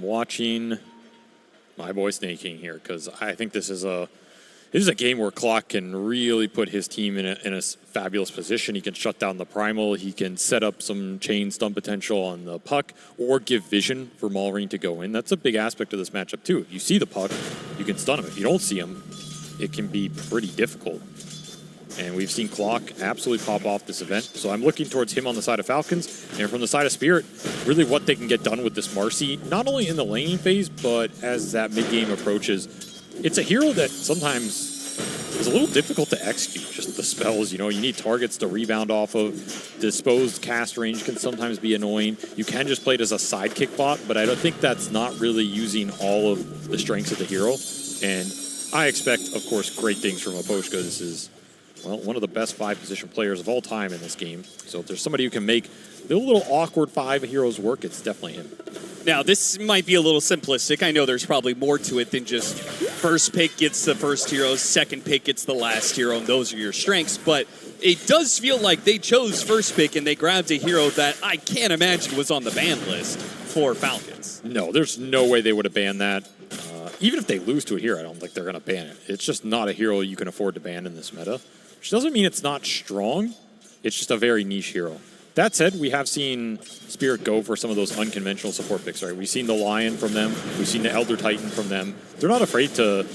watching my boy Snake King here because I think this is a game where Clock can really put his team in a fabulous position. He can shut down the primal. He can set up some chain stun potential on the puck or give vision for Maulring to go in. That's a big aspect of this matchup, too. If you see the puck, you can stun him. If you don't see him, it can be pretty difficult. And we've seen Clock absolutely pop off this event. So I'm looking towards him on the side of Falcons. And from the side of Spirit, really what they can get done with this Marcy, not only in the laning phase, but as that mid-game approaches. It's a hero that sometimes is a little difficult to execute. Just the spells, you need targets to rebound off of. Disposed cast range can sometimes be annoying. You can just play it as a sidekick bot, but I don't think that's not really using all of the strengths of the hero. And I expect, of course, great things from Maposhka. This is, one of the best 5-position players of all time in this game. So if there's somebody who can make the little awkward 5 heroes work, it's definitely him. Now, this might be a little simplistic. I know there's probably more to it than just first pick gets the first hero, second pick gets the last hero, and those are your strengths. But it does feel like they chose first pick and they grabbed a hero that I can't imagine was on the ban list for Falcons. No, there's no way they would have banned that. Even if they lose to it here, I don't think they're going to ban it. It's just not a hero you can afford to ban in this meta, which doesn't mean it's not strong. It's just a very niche hero. That said, we have seen Spirit go for some of those unconventional support picks, right? We've seen the Lion from them. We've seen the Elder Titan from them. They're not afraid to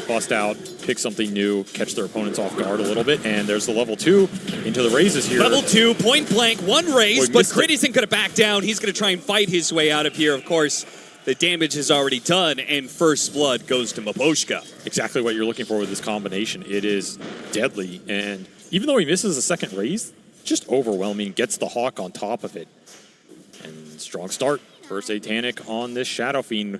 bust out, pick something new, catch their opponents off guard a little bit. And there's the level 2 into the raises here. Level 2, point blank, one raise, but Crit isn't going to back down. He's going to try and fight his way out of here. Of course, the damage is already done, and first blood goes to Maposhka. Exactly what you're looking for with this combination. It is deadly. And even though he misses a second raise, just overwhelming, gets the Hawk on top of it. And strong start for Satanic on this Shadow Fiend.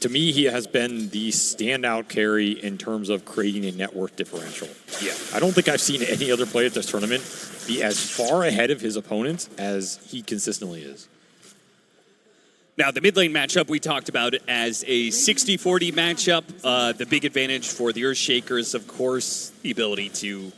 To me, he has been the standout carry in terms of creating a net worth differential. Yeah. I don't think I've seen any other player at this tournament be as far ahead of his opponents as he consistently is. Now, the mid lane matchup we talked about as a 60-40 matchup. The big advantage for the Earthshakers, of course, the ability to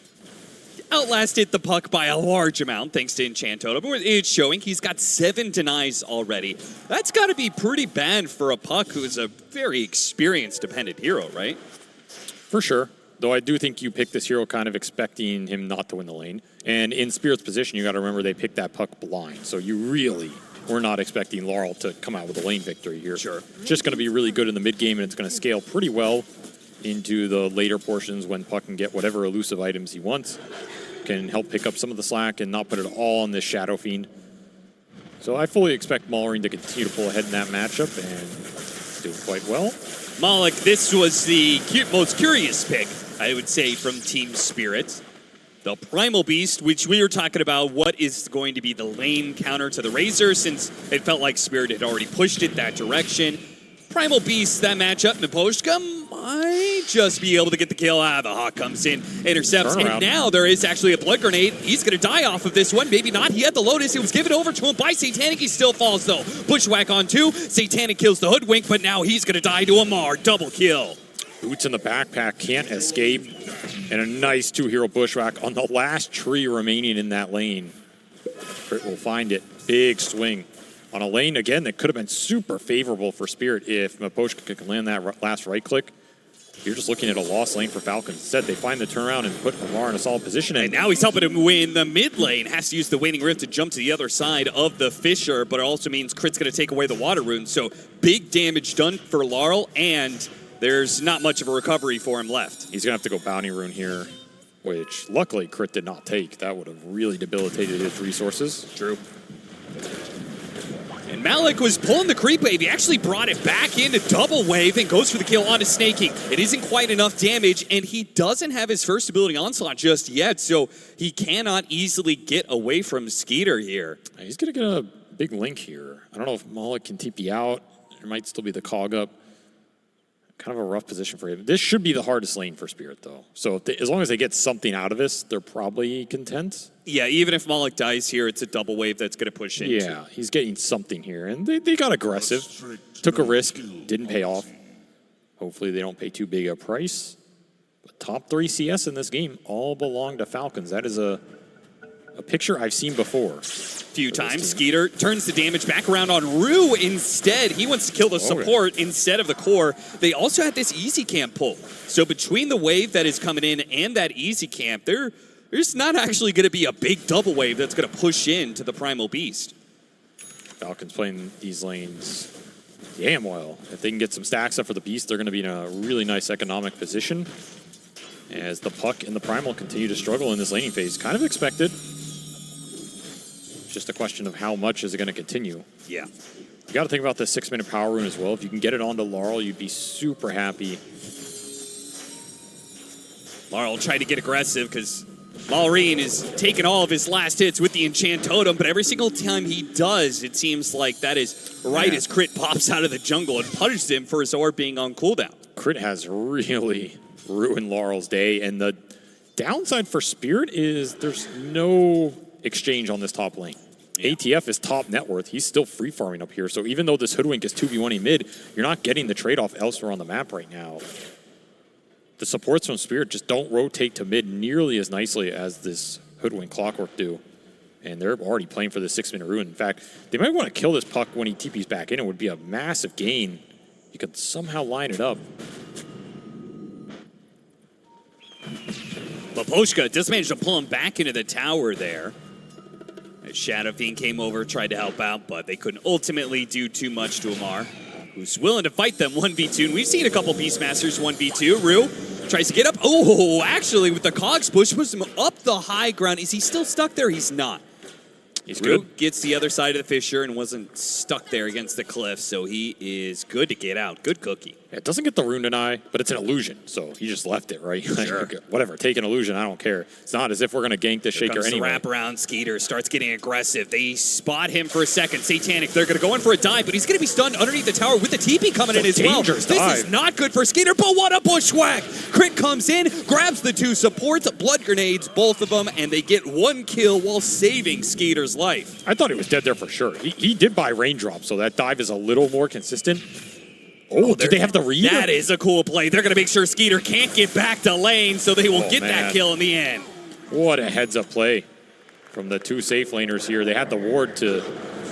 outlasted the puck by a large amount thanks to Enchant Totem. It's showing he's got 7 denies already. That's got to be pretty bad for a Puck who is a very experience-dependent hero, right? For sure. Though I do think you pick this hero kind of expecting him not to win the lane. And in Spirit's position, you got to remember they picked that Puck blind. So you really were not expecting Laurel to come out with a lane victory here. Sure. Just going to be really good in the mid-game, and it's going to scale pretty well into the later portions when Puck can get whatever elusive items he wants. Can help pick up some of the slack and not put it all on this Shadow Fiend. So I fully expect Maulring to continue to pull ahead in that matchup and doing quite well. Malik, this was the most curious pick, I would say, from Team Spirit. The Primal Beast, which we were talking about, what is going to be the lane counter to the Razor, since it felt like Spirit had already pushed it that direction. Primal Beast, that matchup, Maposhka might just be able to get the kill. The Hawk comes in, intercepts, and now there is actually a Blood Grenade. He's going to die off of this one. Maybe not. He had the Lotus. It was given over to him by Satanic. He still falls, though. Bushwhack on 2. Satanic kills the Hoodwink, but now he's going to die to Amar. Double kill. Boots in the backpack, can't escape. And a nice 2-hero Bushwhack on the last tree remaining in that lane. Crit will find it. Big swing. On a lane, again, that could have been super favorable for Spirit if Maposhka could land that last right-click. You're just looking at a lost lane for Falcons. Instead, they find the turnaround and put Amar in a solid position. And now he's helping him win the mid lane. Has to use the Waning Rift to jump to the other side of the Fissure, but it also means Crit's going to take away the Water Rune. So big damage done for Laurel, and there's not much of a recovery for him left. He's going to have to go Bounty Rune here, which luckily Crit did not take. That would have really debilitated his resources. True. And Malik was pulling the creep wave. He actually brought it back into double wave and goes for the kill onto Snaking. It isn't quite enough damage, and he doesn't have his first ability onslaught just yet, so he cannot easily get away from Skeeter here. He's going to get a big link here. I don't know if Malik can TP out. There might still be the cog up. Kind of a rough position for him. This should be the hardest lane for Spirit, though. So as long as they get something out of this, they're probably content. Yeah, even if Malik dies here, it's a double wave that's going to push into. Yeah, he's getting something here. And they got aggressive. Took a risk. Didn't pay off. Hopefully they don't pay too big a price. But top 3 CS in this game all belong to Falcons. That is a a picture I've seen before. Few times. Skeeter turns the damage back around on Rue instead. He wants to kill the support instead of the core. They also had this easy camp pull. So between the wave that is coming in and that easy camp, there's not actually going to be a big double wave that's going to push into the Primal Beast. Falcons playing these lanes damn well. If they can get some stacks up for the Beast, they're going to be in a really nice economic position as the Puck and the Primal continue to struggle in this laning phase. Kind of expected. Just a question of how much is it going to continue. Yeah. You got to think about the 6-minute power rune as well. If you can get it onto Laurel, you'd be super happy. Laurel tried to get aggressive because Maureen is taking all of his last hits with the Enchant Totem, but every single time he does, it seems like that is right as Crit pops out of the jungle and punishes him for his orb being on cooldown. Crit has really ruined Laurel's day, and the downside for Spirit is there's no exchange on this top lane. Yeah. ATF is top net worth. He's still free farming up here. So even though this Hoodwink is 2v1 mid, you're not getting the trade-off elsewhere on the map right now. The supports from Spirit just don't rotate to mid nearly as nicely as this Hoodwink Clockwork do. And they're already playing for the 6-minute rune. In fact, they might want to kill this Puck when he TPs back in. It would be a massive gain. You could somehow line it up. Laposhka just managed to pull him back into the tower there. Shadow Fiend came over, tried to help out, but they couldn't ultimately do too much to Amar, who's willing to fight them 1v2. And we've seen a couple Beastmasters 1v2. Rue tries to get up. Oh, actually, with the Cogs push, pushes him up the high ground. Is he still stuck there? He's not. He's Rue good. gets the other side of the fissure and wasn't stuck there against the cliff, so he is good to get out. Good cookie. It doesn't get the rune deny, but it's an illusion, so he just left it, right? Sure. Whatever, take an illusion, I don't care. It's not as if we're going to gank the Shaker anyway. The wraparound. Skeeter starts getting aggressive. They spot him for a second. Satanic, they're going to go in for a dive, but he's going to be stunned underneath the tower with the TP coming in as well. This is not good for Skeeter, but what a bushwhack! Crit comes in, grabs the two supports, blood grenades, both of them, and they get one kill while saving Skeeter's life. I thought he was dead there for sure. He did buy raindrop, so that dive is a little more consistent. Oh, did they have the read? That is a cool play. They're going to make sure Skeeter can't get back to lane, so they will get that kill in the end. What a heads-up play from the two safe laners here. They had the ward to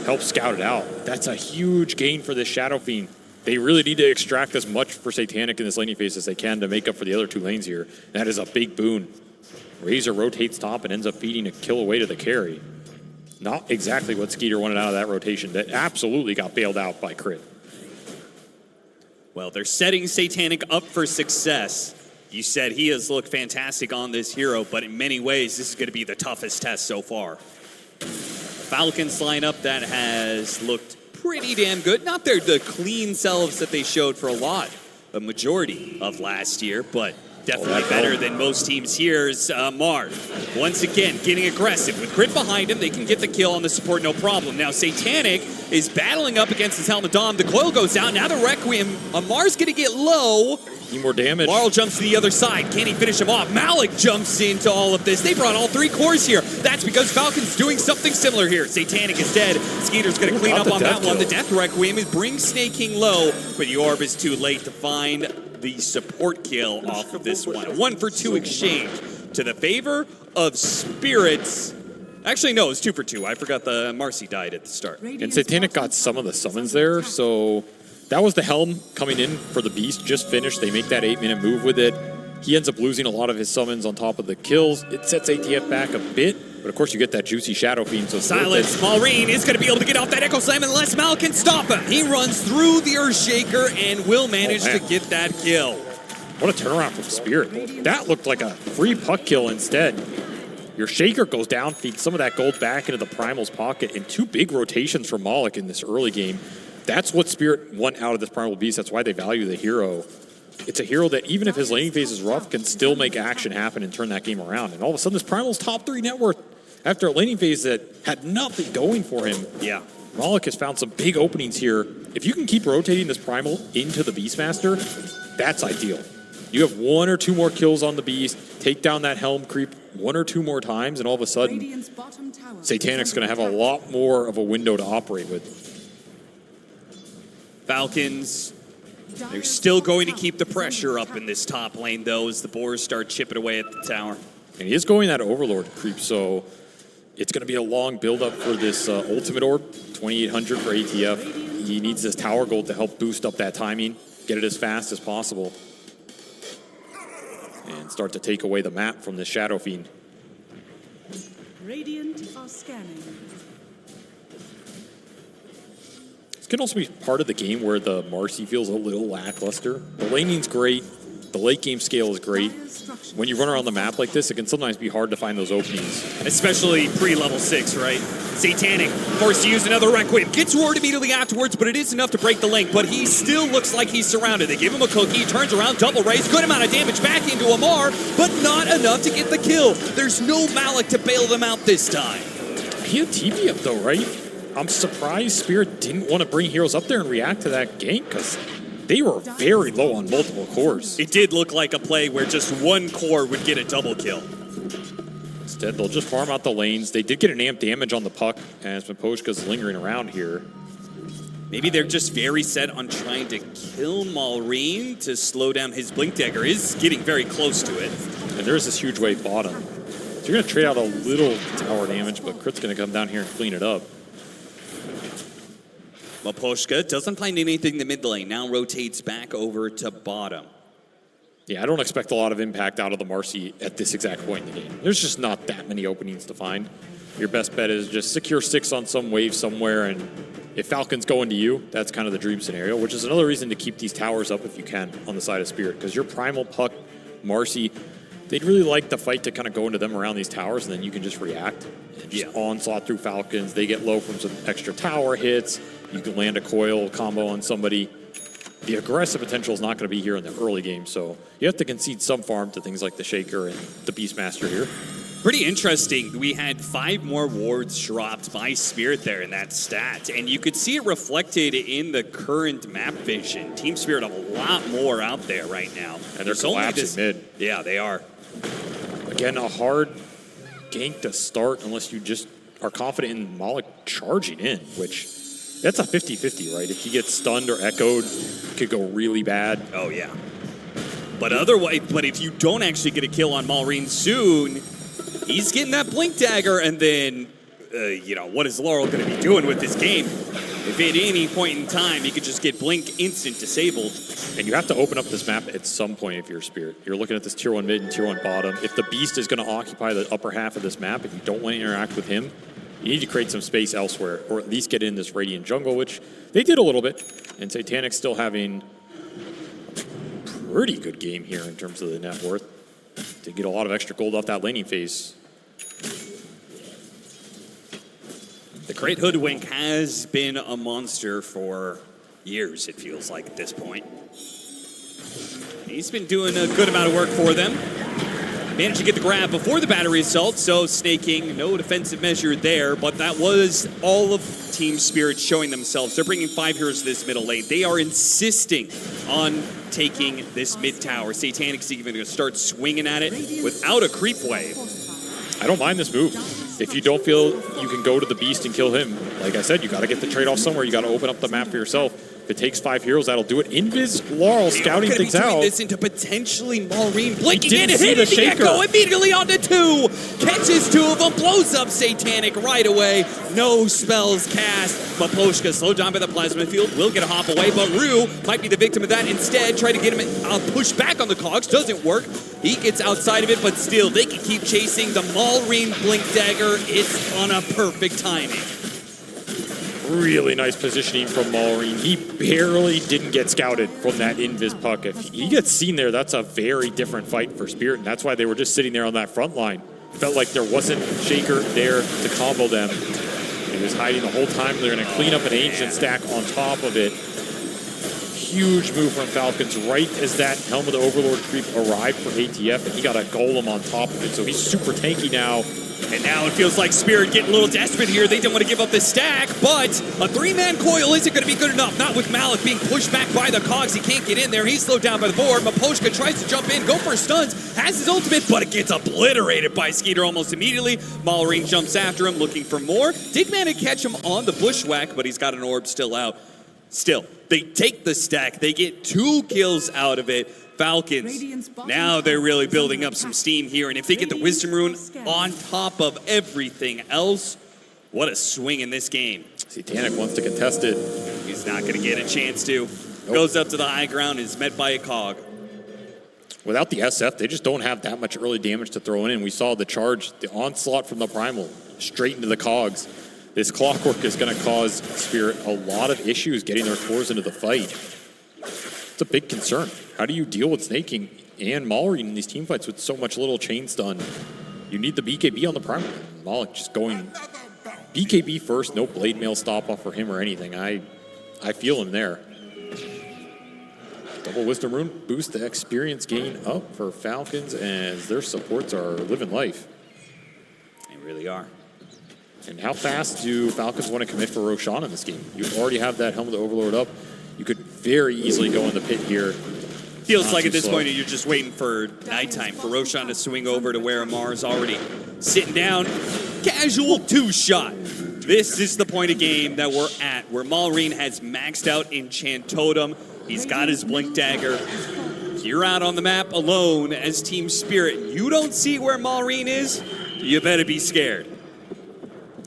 help scout it out. That's a huge gain for this Shadow Fiend. They really need to extract as much for Satanic in this laning phase as they can to make up for the other two lanes here. That is a big boon. Razor rotates top and ends up feeding a kill away to the carry. Not exactly what Skeeter wanted out of that rotation. That absolutely got bailed out by Crit. Well, they're setting Satanic up for success. You said he has looked fantastic on this hero, but in many ways, this is going to be the toughest test so far. Falcons lineup that has looked pretty damn good. Not the clean selves that they showed for a majority of last year, but definitely better than most teams here is Mar. Once again, getting aggressive. With Crit behind him, they can get the kill on the support, no problem. Now, Satanic is battling up against his Helmet Dom. The coil goes out. Now the Requiem. Amar's going to get low. Need more damage. Laurel jumps to the other side. Can he finish him off? Malik jumps into all of this. They brought all three cores here. That's because Falcon's doing something similar here. Satanic is dead. Skeeter's going to clean up on that one. The Death Requiem brings Snake King low, but the orb is too late to find the support kill off of this one. 1-for-2 exchange to the favor of Spirits. Actually, no, it was 2-for-2. I forgot the Marcy died at the start. And Satanic got some of the summons there, so that was the Helm coming in for the Beast. Just finished. They make that 8-minute move with it. He ends up losing a lot of his summons on top of the kills. It sets ATF back a bit, but of course you get that juicy Shadow Fiend. So Silence. Maureen is going to be able to get off that Echo Slam unless Mal can stop him. He runs through the Earthshaker and will manage to get that kill. What a turnaround from Spirit. That looked like a free puck kill instead. Your Shaker goes down, feeds some of that gold back into the Primal's pocket, and two big rotations from Moloch in this early game. That's what Spirit want out of this Primal Beast. That's why they value the hero. It's a hero that, even if his laning phase is rough, can still make action happen and turn that game around. And all of a sudden, this Primal's top 3 net worth after a laning phase that had nothing going for him. Yeah. Moloch has found some big openings here. If you can keep rotating this Primal into the Beastmaster, that's ideal. You have 1 or 2 more kills on the Beast, take down that Helm creep 1 or 2 more times, and all of a sudden, Satanic's going to have a lot more of a window to operate with. Falcons, they're still going to keep the pressure up in this top lane, though, as the Boars start chipping away at the tower. And he is going that Overlord creep, so It's going to be a long build-up for this ultimate orb, 2,800 for ATF. He needs this tower gold to help boost up that timing, get it as fast as possible, and start to take away the map from this Shadow Fiend. Radiant are scanning. This can also be part of the game where the Marcy feels a little lackluster. The laning's great. The late game scale is great. When you run around the map like this, it can sometimes be hard to find those openings. Especially pre-level 6, right? Satanic forced to use another Requiem. Gets ward immediately afterwards, but it is enough to break the link. But he still looks like he's surrounded. They give him a cookie, turns around, double raise, good amount of damage back into Amar, but not enough to get the kill. There's no Malik to bail them out this time. He had TP up though, right? I'm surprised Spirit didn't want to bring heroes up there and react to that gank, because they were very low on multiple cores. It did look like a play where just one core would get a double kill. Instead, they'll just farm out the lanes. They did get an amp damage on the puck, as Miposhka's lingering around here. Maybe they're just very set on trying to kill Maureen to slow down his Blink Dagger. Is getting very close to it. And there's this huge wave bottom. So you're going to trade out a little tower damage, but Crit's going to come down here and clean it up. Miposhka doesn't find anything in the mid lane. Now rotates back over to bottom. Yeah, I don't expect a lot of impact out of the Marcy at this exact point in the game. There's just not that many openings to find. Your best bet is just secure 6 on some wave somewhere, and if Falcons go into you, that's kind of the dream scenario, which is another reason to keep these towers up if you can on the side of Spirit, because your Primal, Puck, Marcy, they'd really like the fight to kind of go into them around these towers, and then you can just react and just onslaught through Falcons. They get low from some extra tower hits. You can land a coil combo on somebody. The aggressive potential is not going to be here in the early game, so you have to concede some farm to things like the Shaker and the Beastmaster here. Pretty interesting. We had 5 more wards dropped by Spirit there in that stat, and you could see it reflected in the current map vision. Team Spirit have a lot more out there right now. And they're collapsing mid. Yeah, they are. Again, a hard gank to start unless you just are confident in Malik charging in, which that's a 50-50, right? If he gets stunned or echoed, it could go really bad. Oh, yeah. But otherwise, if you don't actually get a kill on Maureen soon, he's getting that Blink Dagger, and then, what is Laurel going to be doing with this game? If at any point in time he could just get Blink instant disabled. And you have to open up this map at some point if you're Spirit. You're looking at this tier 1 mid and tier 1 bottom. If the Beast is going to occupy the upper half of this map, if you don't want to interact with him, you need to create some space elsewhere, or at least get in this Radiant jungle, which they did a little bit. And Satanic's still having a pretty good game here in terms of the net worth. They get a lot of extra gold off that laning phase. The Great Hoodwink has been a monster for years, it feels like, at this point. He's been doing a good amount of work for them. Managed to get the grab before the battery assault, so snaking, no defensive measure there, but that was all of Team Spirit showing themselves. They're bringing 5 heroes to this middle lane. They are insisting on taking this mid tower. Satanic's even going to start swinging at it without a creep wave. I don't mind this move. If you don't feel you can go to the Beast and kill him, like I said, you got to get the trade-off somewhere. You got to open up the map for yourself. If it takes 5 heroes, that'll do it. Invis Laurel scouting things out. Doing this into potentially Maureen blinking in and see hitting the Shaker. Echo immediately onto 2. Catches 2 of them, blows up Satanic right away. No spells cast. Miposhka slowed down by the plasma field, will get a hop away, but Rue might be the victim of that instead. Try to get him push back on the cogs, doesn't work. He gets outside of it, but still, they can keep chasing. The Maureen Blink Dagger is on a perfect timing. Really nice positioning from Maureen. He barely didn't get scouted from that Invis puck. If he gets seen there, that's a very different fight for Spirit, and that's why they were just sitting there on that front line. Felt like there wasn't Shaker there to combo them. He was hiding the whole time. They're going to clean up an Ancient stack on top of it. Huge move from Falcons right as that Helm of the Overlord creep arrived for ATF, and he got a golem on top of it, so he's super tanky now. And now it feels like Spirit getting a little desperate here. They didn't want to give up the stack, but a 3-man coil isn't going to be good enough. Not with Malik being pushed back by the cogs. He can't get in there. He's slowed down by the board. Miposhka tries to jump in, go for stuns, has his ultimate, but it gets obliterated by Skeeter almost immediately. Maureen jumps after him, looking for more. Did manage to catch him on the bushwhack, but he's got an orb still out. Still, they take the stack. They get 2 kills out of it. Falcons, now they're really building up some steam here. And if they get the Wisdom Rune on top of everything else, what a swing in this game. See, Tanik wants to contest it. He's not going to get a chance to. Nope. Goes up to the high ground, is met by a cog. Without the SF, they just don't have that much early damage to throw in. We saw the charge, the onslaught from the Primal, straight into the cogs. This Clockwork is going to cause Spirit a lot of issues getting their cores into the fight. It's a big concern. How do you deal with Snaking and Mallory in these team fights with so much little chain stun? You need the BKB on the Primal. Malik just going BKB first, no blade mail stop off for him or anything. I feel him there. Double Wisdom Rune boost the experience gain up for Falcons as their supports are living life. They really are. And how fast do Falcons want to commit for Roshan in this game? You already have that Helmet of Overlord up. You could very easily go in the pit here. Feels like at this point you're just waiting for nighttime for Roshan to swing over to where Amar's already sitting down. Casual two-shot. This is the point of game that we're at, where Malrine has maxed out Enchant Totem. He's got his Blink Dagger. You're out on the map alone as Team Spirit. You don't see where Malrine is, you better be scared.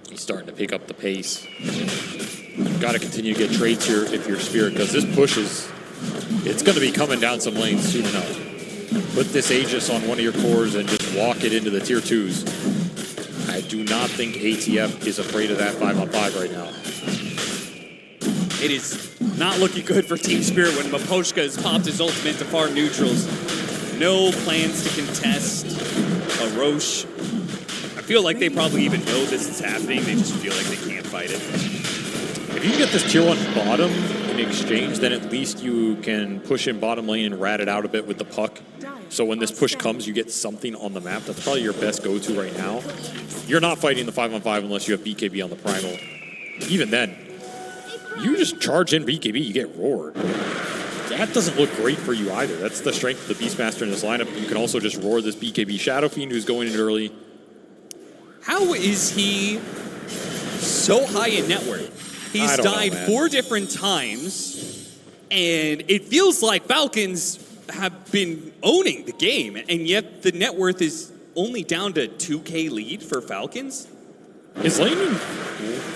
He's starting to pick up the pace. You've got to continue to get trades here if you're Spirit, because this push it's going to be coming down some lanes soon enough. Put this Aegis on one of your cores and just walk it into the tier 2s. I do not think ATF is afraid of that 5-on-5 right now. It is not looking good for Team Spirit when Maposhka has popped his ultimate to farm neutrals. No plans to contest a Roche. I feel like they probably even know this is happening. They just feel like they can't fight it. If you can get this tier 1 bottom in exchange, then at least you can push in bottom lane and rat it out a bit with the puck. So when this push comes, you get something on the map. That's probably your best go-to right now. You're not fighting the 5-on-5 unless you have BKB on the Primal. Even then, you just charge in BKB, you get roared. That doesn't look great for you either. That's the strength of the Beastmaster in this lineup. You can also just roar this BKB Shadow Fiend who's going in early. How is he so high in net worth? He's died 4 different times, and it feels like Falcons have been owning the game, and yet the net worth is only down to 2K lead for Falcons. His laning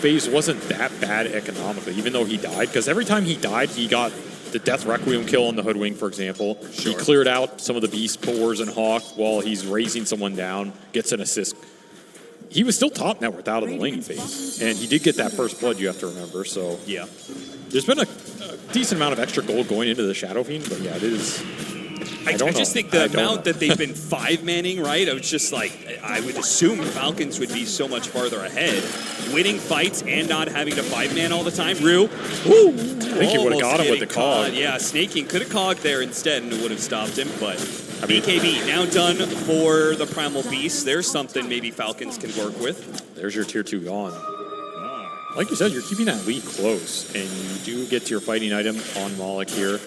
phase wasn't that bad economically, even though he died, because every time he died, he got the Death Requiem kill on the Hoodwing, for example. Sure. He cleared out some of the Beast Boars and Hawk while he's raising someone down, gets an assist. He was still top net worth out of the laning phase, and he did get that first blood, you have to remember, so... Yeah. There's been a decent amount of extra gold going into the Shadow Fiend, but yeah, it is... I just think the amount that they've been 5-manning, right? I was just like, I would assume Falcons would be so much farther ahead. Winning fights and not having to 5-man all the time. Rue, I think he would have got him with the cog. Yeah, Snaking could have cogged there instead and it would have stopped him, but BKB now done for the Primal Beast. There's something maybe Falcons can work with. There's your tier 2 gone. Like you said, you're keeping that lead close, and you do get to your fighting item on Moloch here.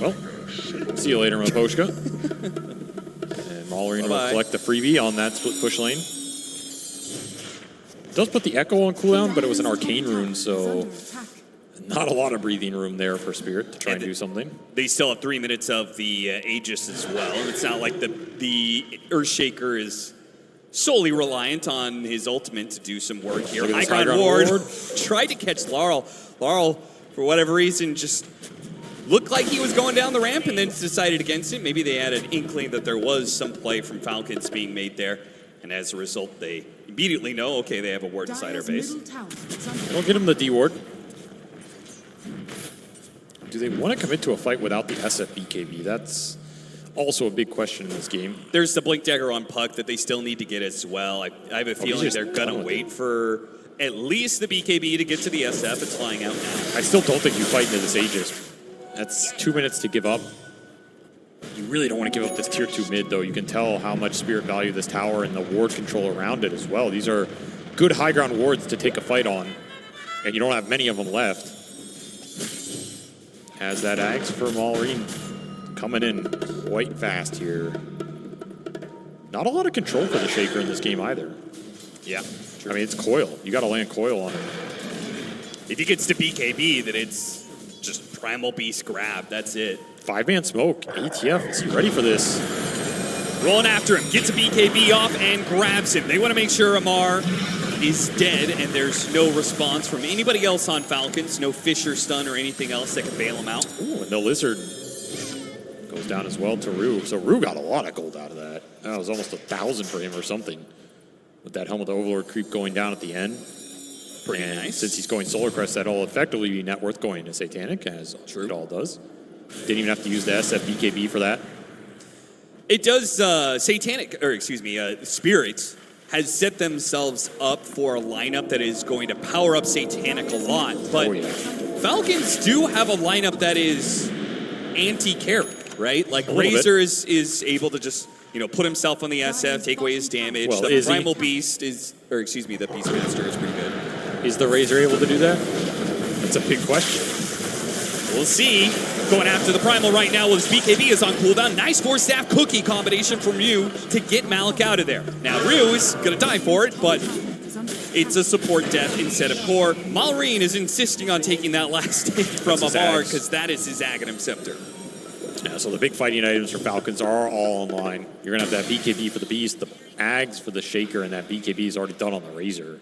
Well, see you later, Maposhka. And Malrine will collect the freebie on that split push lane. It does put the Echo on cooldown, but it was an arcane rune, so not a lot of breathing room there for Spirit to try and do something. They still have 3 minutes of the Aegis as well. It's not like the Earthshaker is solely reliant on his ultimate to do some work here. High ground ward tried to catch Laurel. Laurel, for whatever reason, just looked like he was going down the ramp and then decided against it. Maybe they had an inkling that there was some play from Falcons being made there. And as a result, they immediately know, okay, they have a ward inside our base. We'll get him the D ward. Do they want to commit to a fight without the SF BKB? That's also a big question in this game. There's the Blink Dagger on Puck that they still need to get as well. I have a feeling they're going to wait for at least the BKB to get to the SF. It's flying out now. I still don't think you fight into this Aegis. That's 2 minutes to give up. You really don't want to give up this tier 2 mid, though. You can tell how much Spirit value this tower and the ward control around it as well. These are good high ground wards to take a fight on, and you don't have many of them left. As that Axe for Malrine coming in quite fast here. Not a lot of control for the Shaker in this game either. Yeah, true. I mean, it's Coil. You got to land Coil on him. If he gets to BKB, then it's just Primal Beast grab. That's it. 5-man smoke. ATF, is he ready for this? Rolling after him, gets a BKB off and grabs him. They want to make sure Amar is dead, and there's no response from anybody else on Falcons. No Fisher stun or anything else that can bail him out. Ooh, and the Lizard goes down as well to Rue. So Rue got a lot of gold out of that. That was almost 1,000 for him or something. With that Helmet of the Overlord creep going down at the end. Pretty and nice. Since he's going Solar Crest, that'll effectively be net worth going to Satanic, as it all does. Didn't even have to use the SF BKB for that. It does, Spirit has set themselves up for a lineup that is going to power up Satanic a lot. But Falcons do have a lineup that is anti-carry, right? Like Razor is able to just, put himself on the SF, take away his damage. Well, the Primal Beast the Beastmaster is pretty good. Is the Razor able to do that? That's a big question. We'll see. Going after the Primal right now with his BKB is on cooldown. Nice 4-staff cookie combination from Ryu to get Malik out of there. Now Ryu is going to die for it, but it's a support death instead of core. Malrine is insisting on taking that last hit from Amar because that is his Aghanim Scepter. Yeah, so the big fighting items for Falcons are all online. You're going to have that BKB for the Beast, the Ags for the Shaker, and that BKB is already done on the Razor.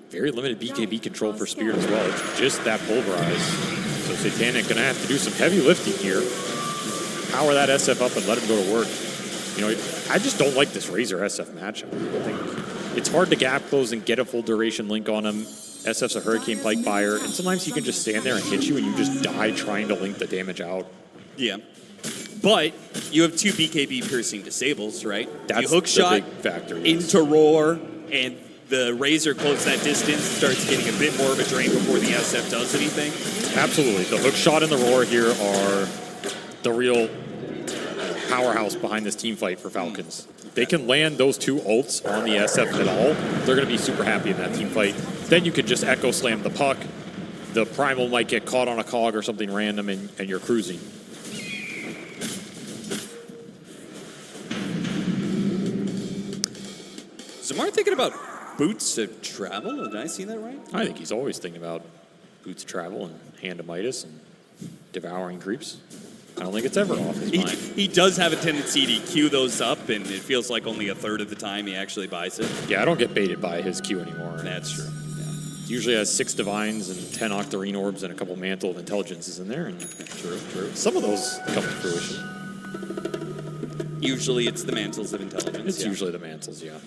Very limited BKB control for Spirit as well. It's just that Pulverize. So Satanic going to have to do some heavy lifting here. Power that SF up and let him go to work. I just don't like this Razor SF matchup. I think it's hard to gap close and get a full duration link on him. SF's a Hurricane Pike buyer, and sometimes he can just stand there and hit you and you just die trying to link the damage out. Yeah. But you have 2 BKB piercing disables, right? That's you hook the shot big factor, yes. into Roar, and the Razor closes that distance, starts getting a bit more of a drain before the SF does anything. Absolutely. The hook shot and the Roar here are the real powerhouse behind this team fight for Falcons. They can land those 2 ults on the SF at all, they're going to be super happy in that team fight. Then you could just Echo Slam the puck. The Primal might get caught on a cog or something random, and you're cruising. Zamar thinking about boots of travel? Did I see that right? I think he's always thinking about boots of travel and hand of Midas and devouring creeps. I don't think it's ever off his mind. He does have a tendency to queue those up, and it feels like only a third of the time he actually buys it. Yeah, I don't get baited by his queue anymore. That's true. Yeah. He usually has 6 Divines and 10 Octarine Orbs and a couple Mantle of Intelligences in there. And true. Some of those come to fruition. Usually it's the Mantles of Intelligence. It's usually the Mantles, yeah.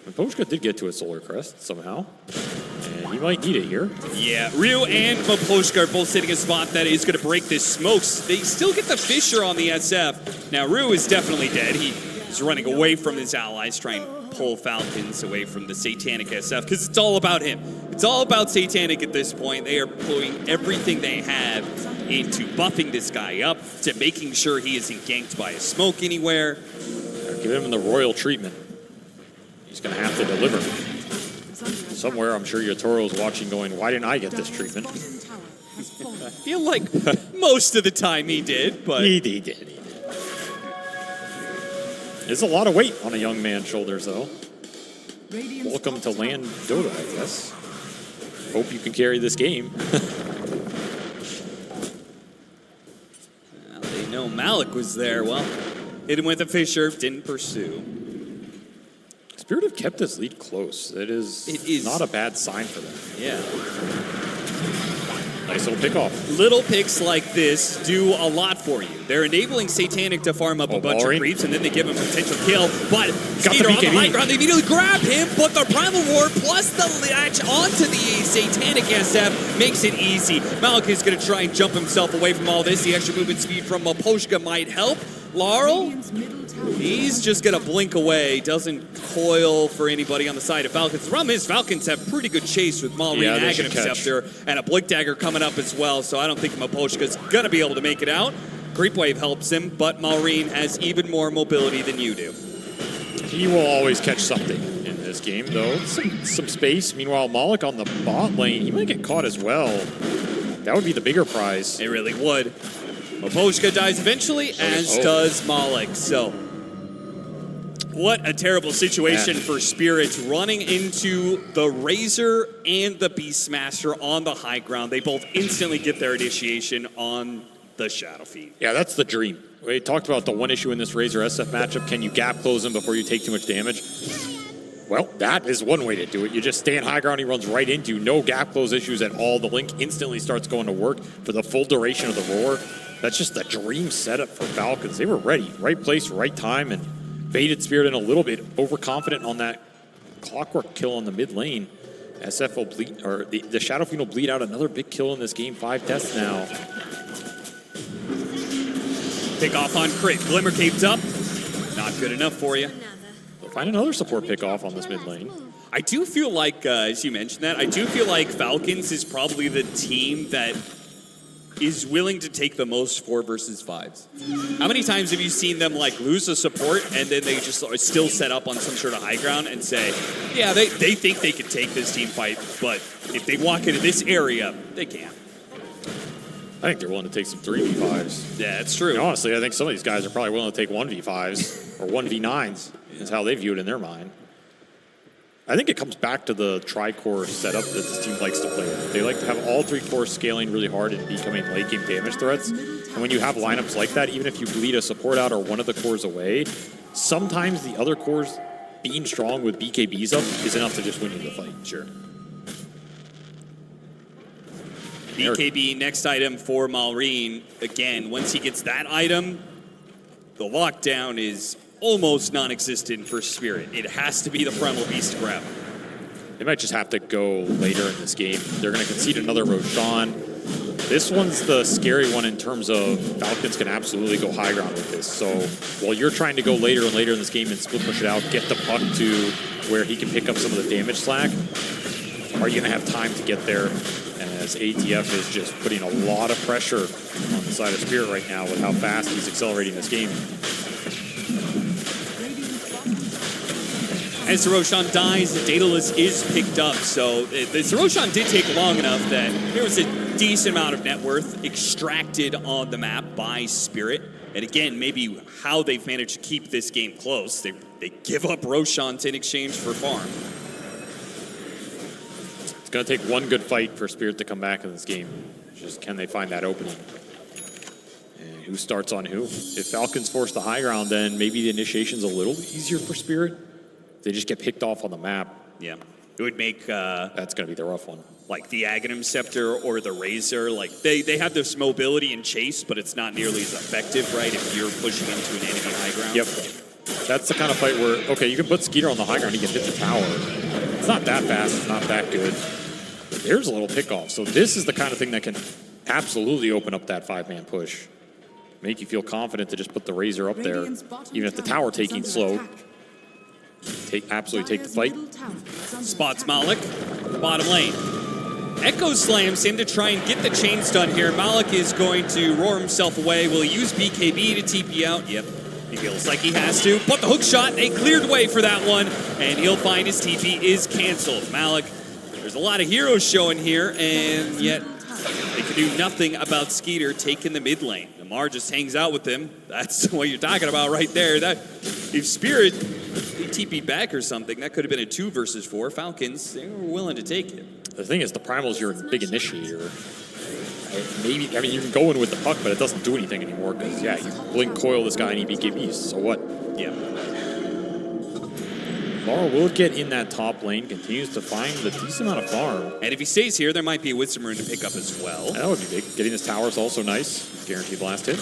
And Poshka did get to a Solar Crest somehow, and he might need it here. Yeah, Ryu and Maposhka are both sitting a spot that is going to break this smokes. They still get the Fisher on the SF. Now, Ryu is definitely dead. He is running away from his allies, trying to pull Falcons away from the Satanic SF, because it's all about him. It's all about Satanic at this point. They are pulling everything they have into buffing this guy up, to making sure he isn't ganked by a smoke anywhere. Give him the royal treatment. He's going to have to deliver. Somewhere, I'm sure Yotoro's watching going, why didn't I get this treatment? I feel like most of the time he did, but... He did. It's a lot of weight on a young man's shoulders, though. Welcome to Land Dota, I guess. Hope you can carry this game. Well, they know Malik was there. Well, hit him with a Fisher, didn't pursue. Spirit have kept this lead close. It is not a bad sign for them. Yeah. Nice little pick off. Little picks like this do a lot for you. They're enabling Satanic to farm up a bunch of creeps, and then they give him a potential kill. But Skeeter on the high ground, they immediately grab him, but the Primal War plus the latch onto the Satanic SF makes it easy. Malik is going to try and jump himself away from all this. The extra movement speed from Maposhka might help. Laurel, he's just going to blink away. Doesn't coil for anybody on the side of Falcons. The problem is Falcons have pretty good chase with Malrine Aghanim Scepter and a Blink Dagger coming up as well, so I don't think Maposhka's going to be able to make it out. Creep Wave helps him, but Malrine has even more mobility than you do. He will always catch something in this game, though. Some space. Meanwhile, Malik on the bot lane, he might get caught as well. That would be the bigger prize. It really would. Maposhka dies eventually, as does Malik. So What a terrible situation for Spirit, running into the Razor and the Beastmaster on the high ground. They both instantly get their initiation on the Shadow Fiend. Yeah, that's the dream. We talked about the one issue in this Razor SF matchup. Can you gap close him before you take too much damage? Well, that is one way to do it. You just stand high ground, he runs right into you. No gap close issues at all. The Link instantly starts going to work for the full duration of the roar. That's just the dream setup for Falcons. They were ready. Right place, right time, and baited Spirit in a little bit. Overconfident on that clockwork kill on the mid lane. SF will bleed, or the Shadow Fiend will bleed out another big kill in this game 5 test now. Pick off on crit. Glimmer Cape's up. Not good enough for you. They'll find another support pick off on this mid lane. I do feel like, as you mentioned that, I do feel like Falcons is probably the team that is willing to take the most 4 versus 5s. How many times have you seen them like lose a support and then they just are still set up on some sort of high ground and say, yeah, they think they can take this team fight, but if they walk into this area, they can't. I think they're willing to take some 3v5s. Yeah, that's true. And honestly, I think some of these guys are probably willing to take 1v5s or 1v9s is how they view it in their mind. I think it comes back to the tri-core setup that this team likes to play with. They like to have all 3 cores scaling really hard and becoming late game damage threats. And when you have lineups like that, even if you bleed a support out or one of the cores away, sometimes the other cores being strong with BKBs up is enough to just win you the fight. Sure. BKB, next item for Malrine. Again, once he gets that item, the lockdown is almost non-existent for Spirit. It has to be the Primal Beast to grab. They might just have to go later in this game. They're going to concede another Roshan. This one's the scary one in terms of Falcons can absolutely go high ground with this. So while you're trying to go later and later in this game and split push it out, get the puck to where he can pick up some of the damage slack, are you going to have time to get there? As ATF is just putting a lot of pressure on the side of Spirit right now with how fast he's accelerating this game. As Roshan dies, Daedalus is picked up. So Roshan did take long enough that there was a decent amount of net worth extracted on the map by Spirit. And again, maybe how they've managed to keep this game close. They give up Roshan in exchange for farm. It's going to take one good fight for Spirit to come back in this game. Just can they find that opening? And who starts on who? If Falcons force the high ground, then maybe the initiation's a little easier for Spirit. They just get picked off on the map. Yeah. It would make... that's going to be the rough one. Like the Aghanim Scepter or the Razor. Like they have this mobility and chase, but it's not nearly as effective, right, if you're pushing into an enemy high ground. Yep. That's the kind of fight where, okay, you can put Skeeter on the high ground, he can hit the tower. It's not that fast, it's not that good. But there's a little pickoff. So this is the kind of thing that can absolutely open up that 5-man push. Make you feel confident to just put the Razor up there, even if the tower taking slow. Absolutely take the fight. Spots Malik, bottom lane. Echo slams him to try and get the chains done here. Malik is going to roar himself away. Will he use BKB to TP out? Yep. He feels like he has to. But the hook shot, they cleared way for that one. And he'll find his TP is canceled. Malik, there's a lot of heroes showing here, and yet they can do nothing about Skeeter taking the mid lane. Lamar just hangs out with him. That's what you're talking about right there. That if Spirit TP back or something, that could have been a 2 versus 4. Falcons, they were willing to take it. The thing is, the Primal's your big initiator. Maybe, I mean, you can go in with the puck, but it doesn't do anything anymore because, yeah, you blink coil this guy and he BKBs, so what? Yeah. Laurel will get in that top lane, continues to find the decent amount of farm. And if he stays here, there might be a Wisdom Rune to pick up as well. That would be big. Getting his tower is also nice. Guaranteed blast hit.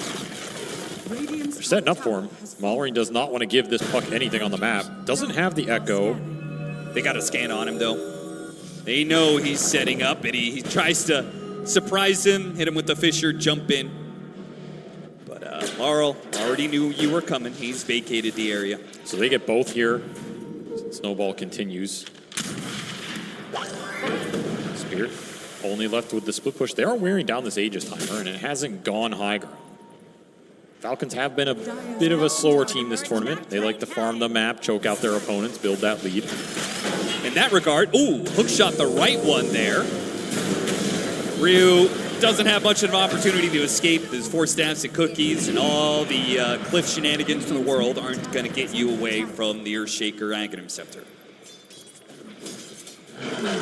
They're setting up for him. Malrine does not want to give this puck anything on the map. Doesn't have the echo. They got a scan on him, though. They know he's setting up, and he tries to surprise him, hit him with the Fisher, jump in. But Laurel already knew you were coming. He's vacated the area. So they get both here. Snowball continues. Spirit only left with the split push. They are wearing down this Aegis timer, and it hasn't gone high ground. Falcons have been a bit of a slower team this tournament. They like to farm the map, choke out their opponents, build that lead. In that regard, ooh, hook shot the right one there. Ryu doesn't have much of an opportunity to escape. There's 4 staffs and cookies, and all the cliff shenanigans in the world aren't going to get you away from the Earthshaker Aghanim Scepter.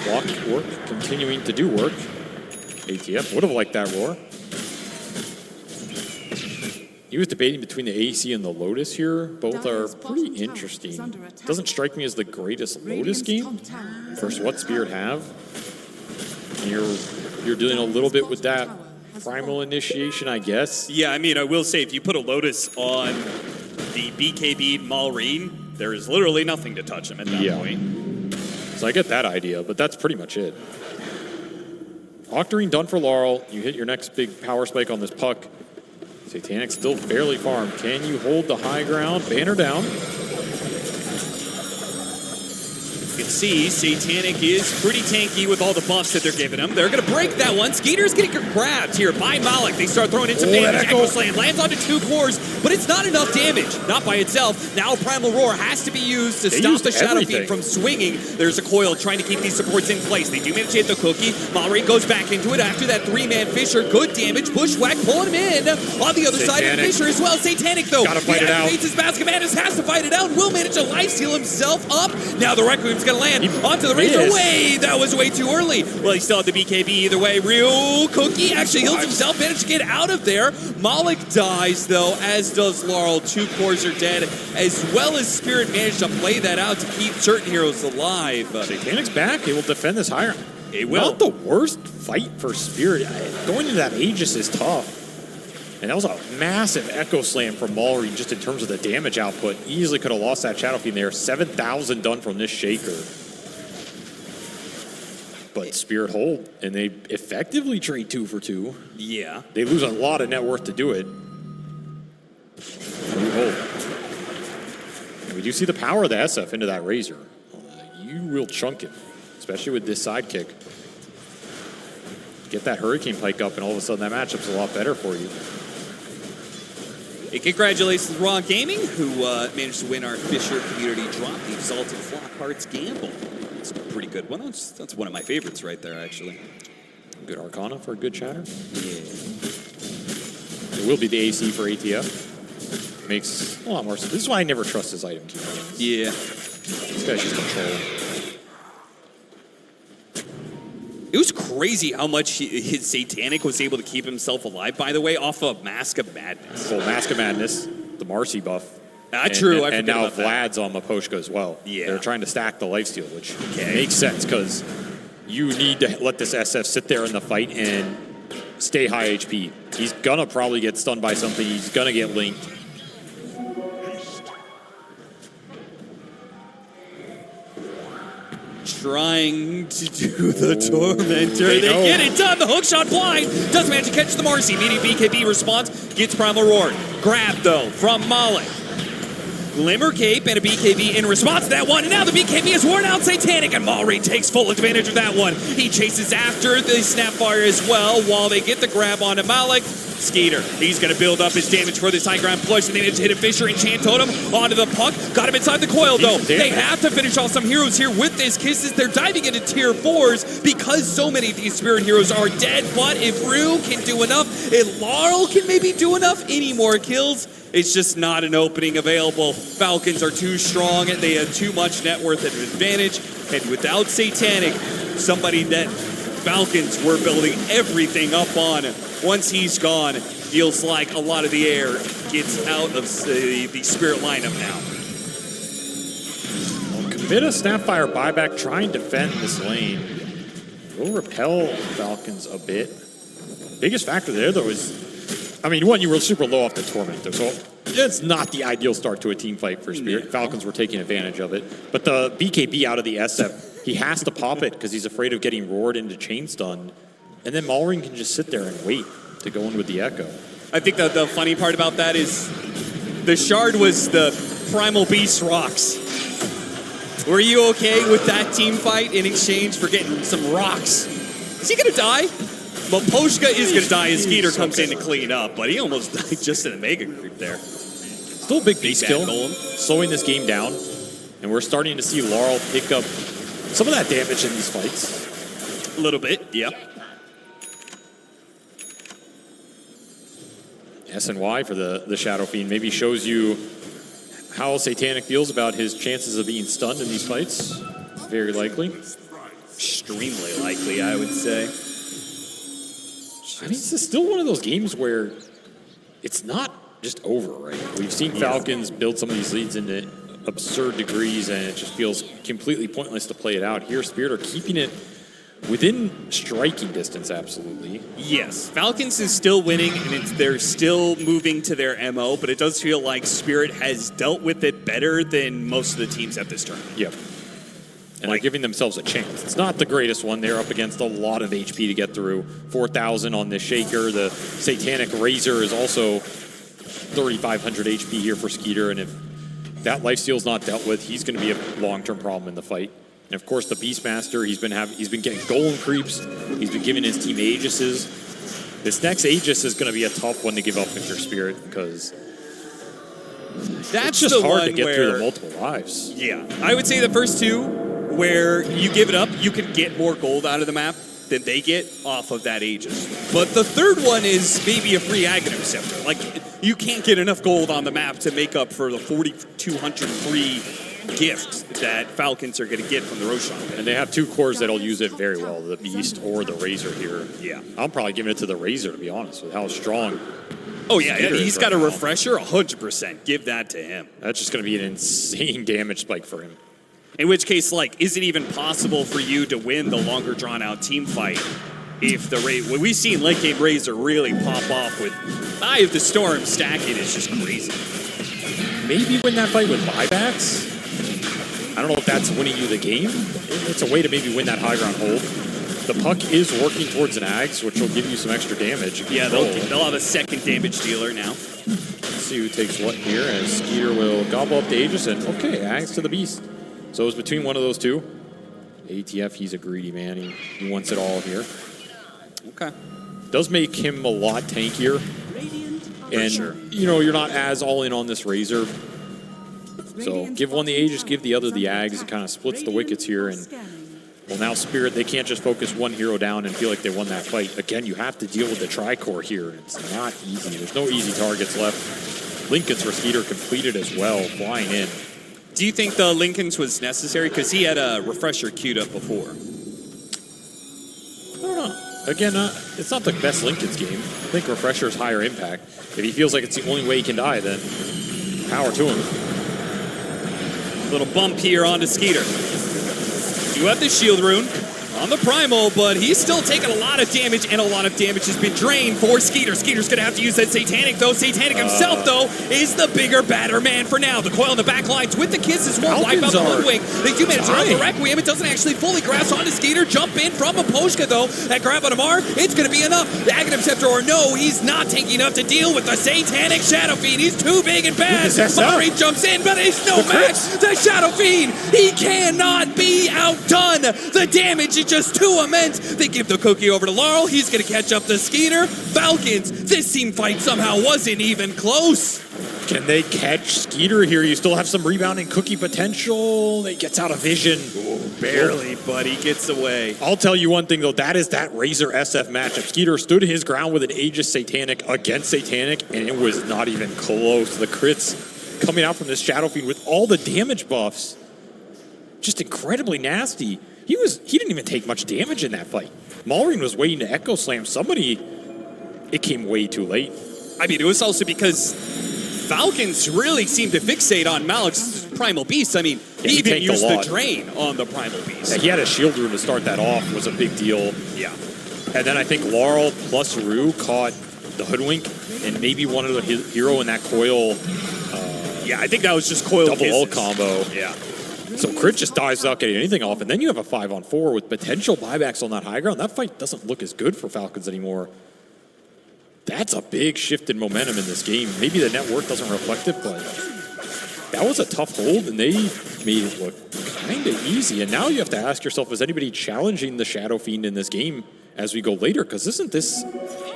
Block work, continuing to do work. ATF would have liked that roar. He was debating between the AC and the Lotus here. Both are pretty interesting. Doesn't strike me as the greatest Lotus game versus what Spirit have. And you're dealing a little bit with that primal initiation, I guess. Yeah, I mean, I will say, if you put a Lotus on the BKB Malrine, there is literally nothing to touch him at that point. So I get that idea, but that's pretty much it. Octarine done for Laurel. You hit your next big power spike on this puck. Satanic still fairly farmed. Can you hold the high ground? Banner down. You can see Satanic is pretty tanky with all the buffs that they're giving him. They're going to break that one. Skeeter's getting grabbed here by Malik. They start throwing in some damage. Echo Slam lands onto 2 cores, but it's not enough damage. Not by itself. Now Primal Roar has to be used to stop the Shadow Fiend from swinging. There's a coil trying to keep these supports in place. They do manage to hit the cookie. Malrine goes back into it after that 3-man Fisher. Good damage. Bushwhack pulling him in. On the other side of Fisher as well. Satanic, though. Gotta fight it out. His Mask of Madness has to fight it out. Will manage to lifesteal himself up. Now the Requiem's going to land onto the Razor. Wait, that was way too early. Well, he still had the BKB either way. Real Cookie actually heals himself, managed to get out of there. Malik dies, though, as does Laurel. 2 cores are dead, as well as Spirit managed to play that out to keep certain heroes alive. Satanic's back. He will defend this higher. He will. Not the worst fight for Spirit. Going into that Aegis is tough. And that was a massive Echo Slam from Malrine just in terms of the damage output. Easily could have lost that Shadow Fiend there. 7,000 done from this Shaker. But Spirit hold, and they effectively trade 2 for 2. Yeah. They lose a lot of net worth to do it. We hold. And we do see the power of the SF into that Razor. You will chunk him, especially with this sidekick. Get that Hurricane Pike up, and all of a sudden that matchup's a lot better for you. Hey, congratulations to Raw Gaming, who managed to win our Fisher Community Drop, the Exalted Flockheart's Gamble. It's a pretty good one. That's one of my favorites right there, actually. Good Arcana for a good chatter. Yeah. It will be the AC for ATF. Makes a lot more sense. This is why I never trust his item keep. Yeah. This guy's just controlling. It was crazy how much his Satanic was able to keep himself alive, by the way, off of Mask of Madness. Well, Mask of Madness, the Marcy buff. True. And now Vlad's on Maposhka as well. Yeah. They're trying to stack the lifesteal, which makes sense because you need to let this SF sit there in the fight and stay high HP. He's going to probably get stunned by something. He's going to get linked. Trying to do the Tormentor. They get it done. The hookshot blind. Does manage to catch the Marcy. Immediate BKB response. Gets Primal Roar. Grab, though, from Malik. Glimmer Cape and a BKB in response to that one. And now the BKB is worn out. Satanic, and Malrine takes full advantage of that one. He chases after the Snapfire as well while they get the grab onto Malik. Skeeter, he's going to build up his damage for this high ground push, and they need to hit a Fisher Enchant Totem onto the puck. Got him inside the coil, though. They have to finish off some heroes here with this Kisses. They're diving into tier 4s because so many of these Spirit heroes are dead. But if Rue can do enough, if Laurel can maybe do enough, any more kills, it's just not an opening available. Falcons are too strong, and they have too much net worth at an advantage. And without Satanic, somebody that Falcons were building everything up on, once he's gone, feels like a lot of the air gets out of the Spirit lineup now. Well, commit a Snapfire buyback, try and defend this lane. Will repel Falcons a bit. Biggest factor there, though, is, I mean, one, you were super low off the Tormentor, so it's not the ideal start to a team fight for Spirit. Yeah. Falcons were taking advantage of it. But the BKB out of the SF, he has to pop it because he's afraid of getting roared into chain stun. And then Malrine can just sit there and wait to go in with the Echo. I think the funny part about that is the Shard was the Primal Beast rocks. Were you okay with that team fight in exchange for getting some rocks? Is he going to die? Maposhka is going to die as Skeeter comes in to clean up, but he almost died just in a mega creep there. Still a big base kill, slowing this game down. And we're starting to see Laurel pick up some of that damage in these fights. A little bit, yeah. SNY for the Shadow Fiend. Maybe shows you how Satanic feels about his chances of being stunned in these fights. Very likely. Extremely likely, I would say. I mean, this is still one of those games where it's not just over, right? We've seen Falcons build some of these leads into absurd degrees, and it just feels completely pointless to play it out. Here, Spirit are keeping it within striking distance, absolutely. Yes, Falcons is still winning, and they're still moving to their MO, but it does feel like Spirit has dealt with it better than most of the teams at this turn. Yep. And they're giving themselves a chance. It's not the greatest one. They're up against a lot of HP to get through. 4,000 on this Shaker. The Satanic Razor is also 3,500 HP here for Skeeter, and if that lifesteal's not dealt with, he's going to be a long-term problem in the fight. And of course, the Beastmaster, he's been getting golem creeps. He's been giving his team Aegises. This next Aegis is going to be a tough one to give up if you're Spirit, because that's it's just hard to one get where, through the multiple lives. Yeah, I would say the first two, where you give it up, you can get more gold out of the map than they get off of that Aegis. But the third one is maybe a free Aghanim Scepter. Like, you can't get enough gold on the map to make up for the 4,200 free gift that Falcons are going to get from the Roshan. And they have two cores that'll use it very well, the Beast or the Razor here. Yeah. I'm probably giving it to the Razor, to be honest, with how strong. Oh, yeah, he's got a right refresher, 100%. Give that to him. That's just going to be an insane damage spike for him. In which case, like, is it even possible for you to win the longer drawn-out team fight if the when we've seen late game Razor really pop off with Eye of the Storm stacking is just crazy. Maybe win that fight with buybacks. I don't know if that's winning you the game. It's a way to maybe win that high ground hold. The puck is working towards an Ags, which will give you some extra damage. Yeah, they'll have a second damage dealer now. Let's see who takes what here, as Skeeter will gobble up the Aegis, and okay, Ags to the Beast. So it was between one of those two. ATF, he's a greedy man. He wants it all here. Okay. Does make him a lot tankier. And, you know, you're not as all in on this Razor. So give one the Aegis, give the other the Ags. It kind of splits the wickets here. And, well, now Spirit, they can't just focus one hero down and feel like they won that fight. Again, you have to deal with the Tricore here. It's not easy. There's no easy targets left. Lincoln's for Skeeter completed as well, flying in. Do you think the Lincoln's was necessary? Because he had a refresher queued up before. I don't know. Again, it's not the best Lincoln's game. I think refresher's higher impact. If he feels like it's the only way he can die, then power to him. Little bump here onto Skeeter. You have the shield rune on the Primal, but he's still taking a lot of damage, and a lot of damage has been drained for Skeeter. Skeeter's going to have to use that Satanic, though. Satanic himself, though, is the bigger, badder man for now. The coil in the back lines with the kisses won't wipe out the Ludwig. They do manage to run the Requiem. It doesn't actually fully grasp onto Skeeter. Jump in from a Poshka, though. That grab on Amar, it's going to be enough. The Aghanim Scepter, or no, he's not taking enough to deal with the Satanic Shadow Fiend. He's too big and bad. Mari jumps in, but it's no match. The Shadow Fiend, he cannot be outdone. The damage is just too immense. They give the cookie over to Laurel. He's going to catch up to Skeeter. Falcons, this team fight somehow wasn't even close. Can they catch Skeeter here? You still have some rebounding cookie potential. He gets out of vision. Barely, but he gets away. I'll tell you one thing, though. That is that Razor SF matchup. Skeeter stood his ground with an Aegis Satanic against Satanic, and it was not even close. The crits coming out from this Shadow Fiend with all the damage buffs. Just incredibly nasty. He didn't even take much damage in that fight. Maureen was waiting to Echo Slam somebody. It came way too late. I mean, it was also because Falcons really seemed to fixate on Malik's Primal Beast. I mean, he even used the drain on the Primal Beast. Yeah, he had a shield rune to start that off. Was a big deal. Yeah. And then I think Laurel plus Rue caught the Hoodwink and maybe one of the hero in that coil. Yeah, I think that was just coil double ult combo. Yeah. So Crit just dies without getting anything off, and then you have a 5-on-4 with potential buybacks on that high ground. That fight doesn't look as good for Falcons anymore. That's a big shift in momentum in this game. Maybe the net worth doesn't reflect it, but that was a tough hold, and they made it look kind of easy. And now you have to ask yourself, is anybody challenging the Shadow Fiend in this game as we go later? Because isn't this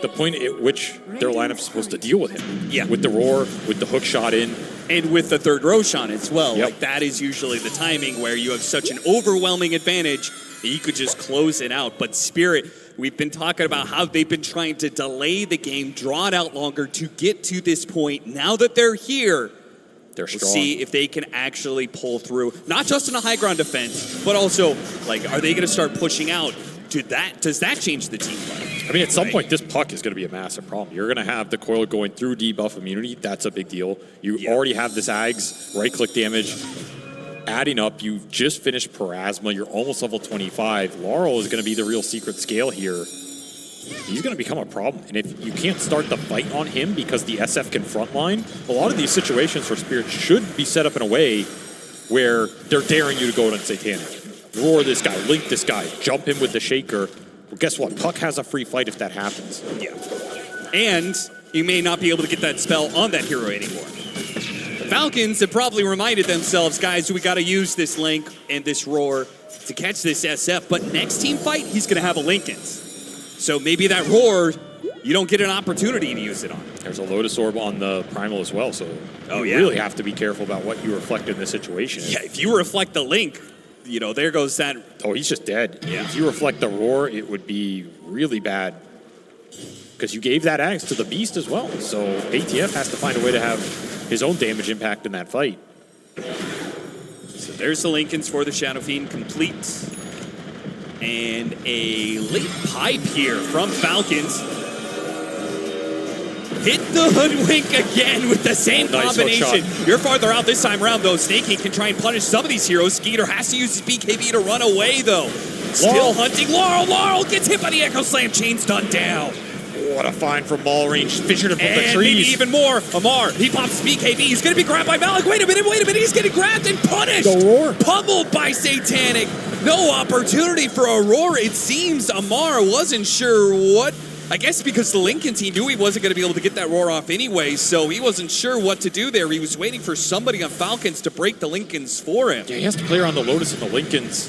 the point at which their lineup's supposed to deal with him? Yeah. With the roar, with the hook shot in, And with the third Roshan as well. Yep. Like that is usually the timing where you have such an overwhelming advantage that you could just close it out. But Spirit, we've been talking about how they've been trying to delay the game, draw it out longer to get to this point. Now that they're here, They're we'll strong. see if they can actually pull through, not just in a high ground defense, but also, like, are they going to start pushing out? Does that change the team fight? I mean, at some point, this puck is going to be a massive problem. You're going to have the coil going through debuff immunity. That's a big deal. You already have this Ags right-click damage adding up. You've just finished Parasma. You're almost level 25. Laurel is going to be the real secret scale here. He's going to become a problem. And if you can't start the fight on him because the SF can frontline, a lot of these situations for Spirit should be set up in a way where they're daring you to go on Satanic. Roar this guy, link this guy, jump him with the shaker. Well, guess what? Puck has a free fight if that happens. Yeah. And you may not be able to get that spell on that hero anymore. The Falcons have probably reminded themselves, guys, we got to use this link and this roar to catch this SF. But next team fight, he's going to have a Lincolns. So maybe that roar, you don't get an opportunity to use it on. There's a Lotus Orb on the Primal as well, so you really have to be careful about what you reflect in this situation. Yeah, if you reflect the link, you know, there goes that. Oh, he's just dead. Yeah. If you reflect the roar, it would be really bad. Because you gave that axe to the beast as well. So ATF has to find a way to have his own damage impact in that fight. So there's the Lincolns for the Shadow Fiend complete. And a late pipe here from Falcons. Hit the hoodwink again with the same combination. You're farther out this time around, though. Snakey can try and punish some of these heroes. Skeeter has to use his BKB to run away, though. Still hunting Laurel. Laurel gets hit by the Echo Slam. Chain's done down. What a find from Maul Range. Fissured him from the trees. Maybe even more. Amar, he pops BKB. He's going to be grabbed by Malik. Wait a minute. He's getting grabbed and punished. The roar. Pummeled by Satanic. No opportunity for Aurora. It seems Amar wasn't sure what. I guess because the Lincolns, he knew he wasn't going to be able to get that roar off anyway, so he wasn't sure what to do there. He was waiting for somebody on Falcons to break the Lincolns for him. Yeah, he has to play around the Lotus and the Lincolns,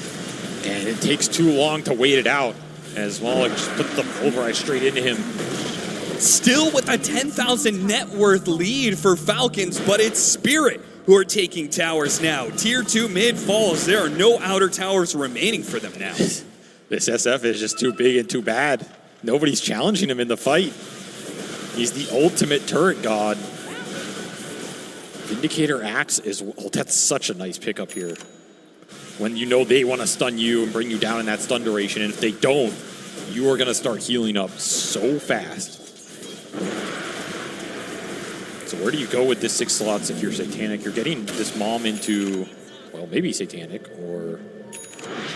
and it takes too long to wait it out as Malik just put the override straight into him. Still with a 10,000 net worth lead for Falcons, but it's Spirit who are taking towers now. Tier 2 mid falls. There are no outer towers remaining for them now. This SF is just too big and too bad. Nobody's challenging him in the fight. He's the ultimate turret god. Vindicator Axe is... Oh, that's such a nice pickup here. When you know they want to stun you and bring you down in that stun duration, and if they don't, you are going to start healing up so fast. So where do you go with this 6 slots if you're Satanic? You're getting this Mom into, well, maybe Satanic, or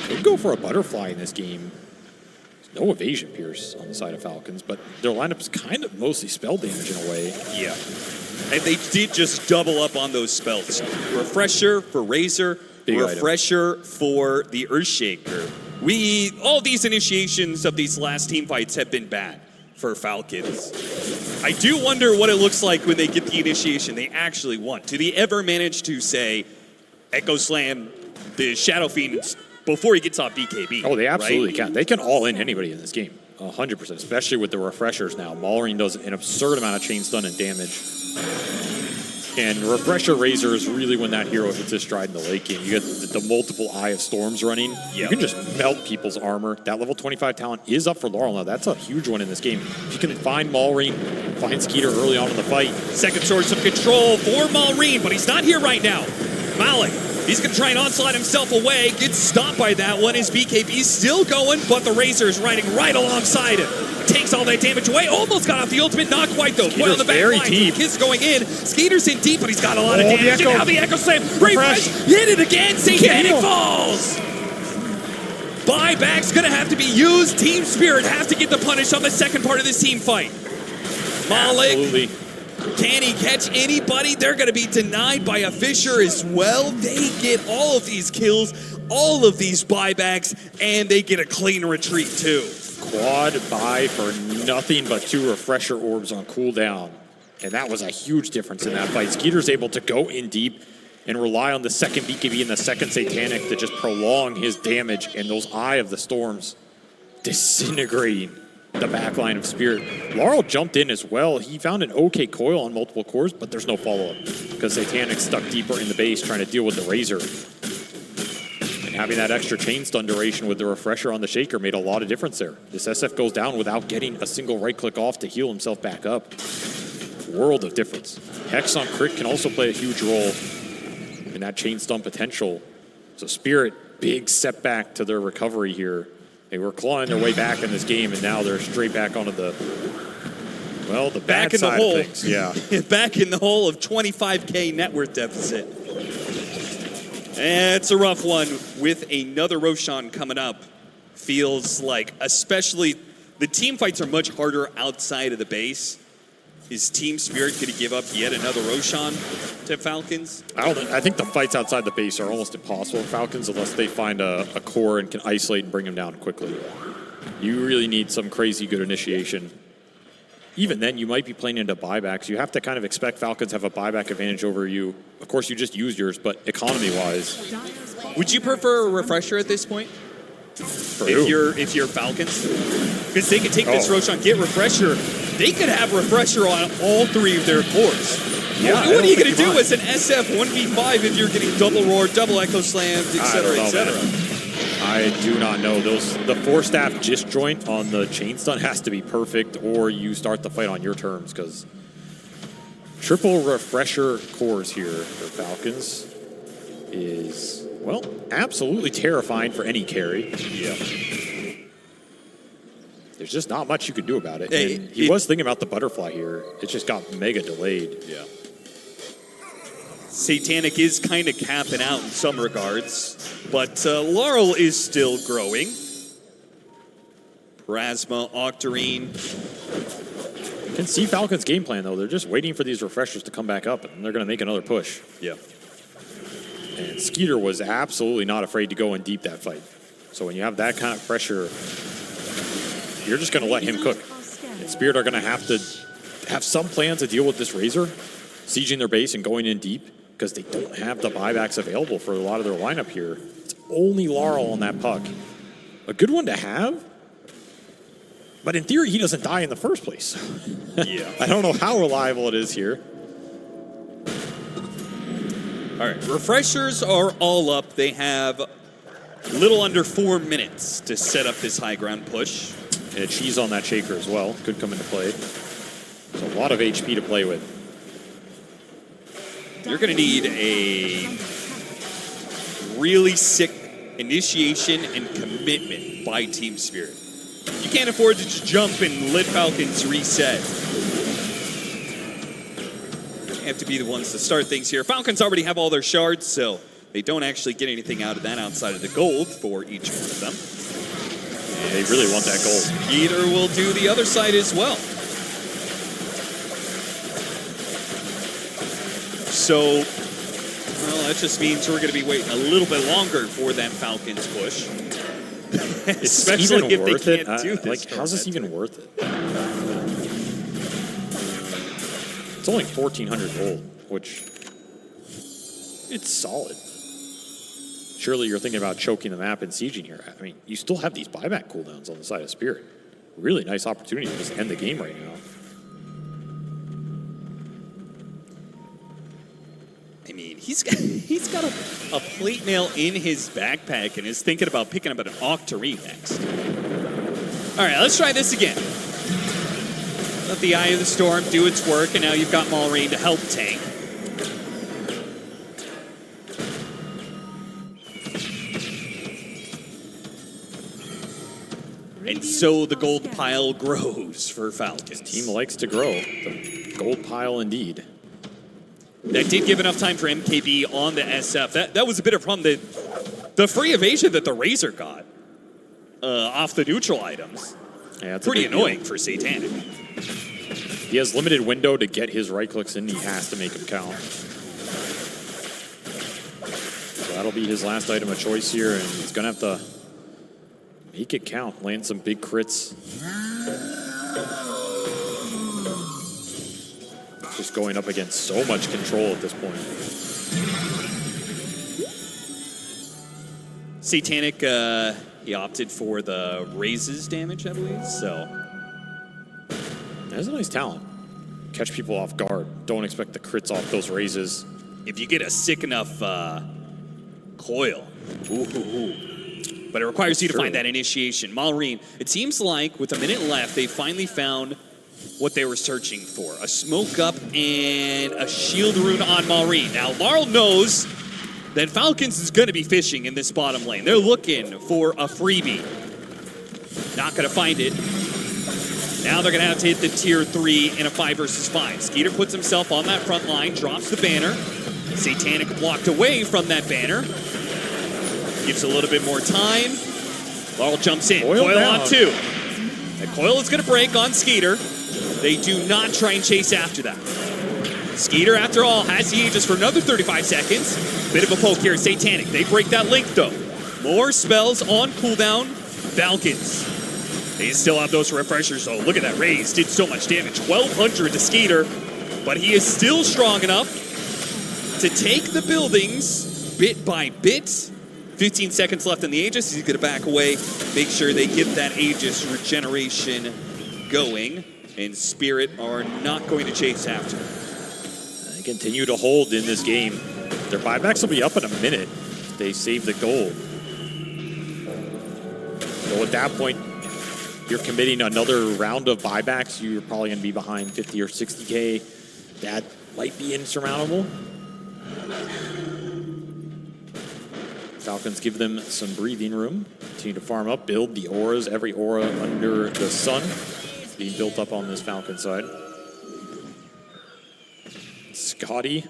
could go for a Butterfly in this game. There's no Evasion Pierce on the side of Falcons, but their lineup's kind of mostly spell damage in a way. Yeah. And they did just double up on those spells. Refresher for Razor, Big Refresher for the Earthshaker. All these initiations of these last team fights have been bad for Falcons. I do wonder what it looks like when they get the initiation they actually want. Do they ever manage to say, Echo Slam the Shadow Fiend before he gets off BKB? Oh, they absolutely right? can. They can all in anybody in this game. 100%, especially with the refreshers now. Maulrine does an absurd amount of chain stun and damage. And Refresher Razor is really when that hero hits his stride in the late game. You get the multiple Eye of Storms running. Yep. You can just melt people's armor. That level 25 talent is up for Laurel now. That's a huge one in this game. If you can find Maulrine, find Skeeter early on in the fight. Second source of control for Maulrine, but he's not here right now. Malik, he's going to try and onslaught himself away. Gets stopped by that one. His BKB is still going, but the Razor is riding right alongside him. Takes all that damage away. Almost got off the ultimate. Not quite, though. Point on the back line. Kiss going in. Skeeter's in deep, but he's got a lot of damage. And now the Echo Slam. Refresh. Hit it again. Satanic falls. Buyback's going to have to be used. Team Spirit have to get the punish on the second part of this team fight. Malik. Absolutely. Can he catch anybody? They're going to be denied by a Fisher as well. They get all of these kills, all of these buybacks, and they get a clean retreat, too. Quad buy for nothing but 2 refresher orbs on cooldown. And that was a huge difference in that fight. Skeeter's able to go in deep and rely on the second BKB and the second Satanic to just prolong his damage, and those Eye of the Storms disintegrating. the back line of Spirit. Laurel jumped in as well. He found an okay coil on multiple cores, but there's no follow-up because Satanic stuck deeper in the base trying to deal with the Razor. And having that extra chain stun duration with the refresher on the Shaker made a lot of difference there. This SF goes down without getting a single right-click off to heal himself back up. World of difference. Hex on crit can also play a huge role in that chain stun potential. So Spirit, big setback to their recovery here. They were clawing their way back in this game, and now they're straight back onto the, well, the back bad in the side hole. of things. Yeah. Back in the hole of 25K net worth deficit. And it's a rough one with another Roshan coming up. Feels like, especially, the team fights are much harder outside of the base. Is Team Spirit going to give up yet another Roshan to Falcons? I think the fights outside the base are almost impossible for Falcons unless they find a core and can isolate and bring them down quickly. You really need some crazy good initiation. Even then, you might be playing into buybacks. You have to kind of expect Falcons have a buyback advantage over you. Of course, you just used yours, but economy-wise. Would you prefer a refresher at this point? For if who? you're Falcons? Because they could take this Roshan, get refresher. They could have refresher on all three of their cores. Yeah, what are you going to do as an SF 1v5 if you're getting double roar, double echo slams, etc., etc.? I do not know. The 4-staff disjoint on the chain stun has to be perfect, or you start the fight on your terms, because triple refresher cores here for Falcons is, well, absolutely terrifying for any carry. Yeah. There's just not much you can do about it. And he was thinking about the butterfly here. It just got mega delayed. Yeah. Satanic is kind of capping out in some regards, but Laurel is still growing. Plasma, Octarine. You can see Falcons' game plan, though. They're just waiting for these refreshers to come back up, and they're going to make another push. Yeah. And Skeeter was absolutely not afraid to go in deep that fight. So when you have that kind of pressure, you're just going to let him cook. And Spirit are going to have some plan to deal with this Razor, sieging their base and going in deep, because they don't have the buybacks available for a lot of their lineup here. It's only Laurel on that puck. A good one to have, but in theory, he doesn't die in the first place. Yeah. I don't know how reliable it is here. All right, refreshers are all up. They have a little under 4 minutes to set up this high ground push. And a cheese on that Shaker as well could come into play. So a lot of HP to play with. You're going to need a really sick initiation and commitment by Team Spirit. You can't afford to just jump and let Falcons reset. You have to be the ones to start things here. Falcons already have all their shards, so they don't actually get anything out of that outside of the gold for each one of them. And they really want that gold. Peter will do the other side as well. So, well, that just means we're going to be waiting a little bit longer for that Falcons push. Especially if they can't do this. Like, how's this even worth it? It's only 1,400 gold, which it's solid. Surely you're thinking about choking the map and sieging here. I mean, you still have these buyback cooldowns on the side of Spirit. Really nice opportunity to just end the game right now. I mean, he's got a plate mail in his backpack and is thinking about picking up an Octarine next. All right, let's try this again. Let the Eye of the Storm do its work, and now you've got Maureen to help tank. And so the gold pile grows for Falcons. Team likes to grow. The gold pile indeed. That did give enough time for MKB on the SF. That was a bit of from the free evasion that the Razor got off the neutral items. Yeah, it's pretty annoying for Satanic. He has limited window to get his right clicks in. He has to make them count. So that'll be his last item of choice here, and he's going to have to make it count, land some big crits. Just going up against so much control at this point. Satanic, he opted for the raises damage, I believe, so That's a nice talent. Catch people off guard. Don't expect the crits off those raises. If you get a sick enough coil. But it requires you to find that initiation. Maureen, it seems like with a minute left, they finally found what they were searching for. A smoke up and a shield rune on Maureen. Now, Larl knows that Falcons is going to be fishing in this bottom lane. They're looking for a freebie. Not going to find it. Now they're going to have to hit the tier 3 in a 5 versus 5. Skeeter puts himself on that front line, drops the banner. Satanic blocked away from that banner. Gives a little bit more time. Laurel jumps in. Coil on 2. The coil is going to break on Skeeter. They do not try and chase after that. Skeeter, after all, has the Aegis for another 35 seconds. Bit of a poke here. Satanic. They break that link, though. More spells on cooldown. Falcons. They still have those refreshers, though. Look at that raise. Did so much damage. 1,200 to Skeeter. But he is still strong enough to take the buildings bit by bit. 15 seconds left in the Aegis. He's going to back away. Make sure they get that Aegis regeneration going. And Spirit are not going to chase after. They continue to hold in this game. Their buybacks will be up in a minute if they save the gold. So at that point, you're committing another round of buybacks. You're probably going to be behind 50 or 60K. That might be insurmountable. Falcons give them some breathing room. Continue to farm up, build the auras. Every aura under the sun is being built up on this Falcon side. Scotty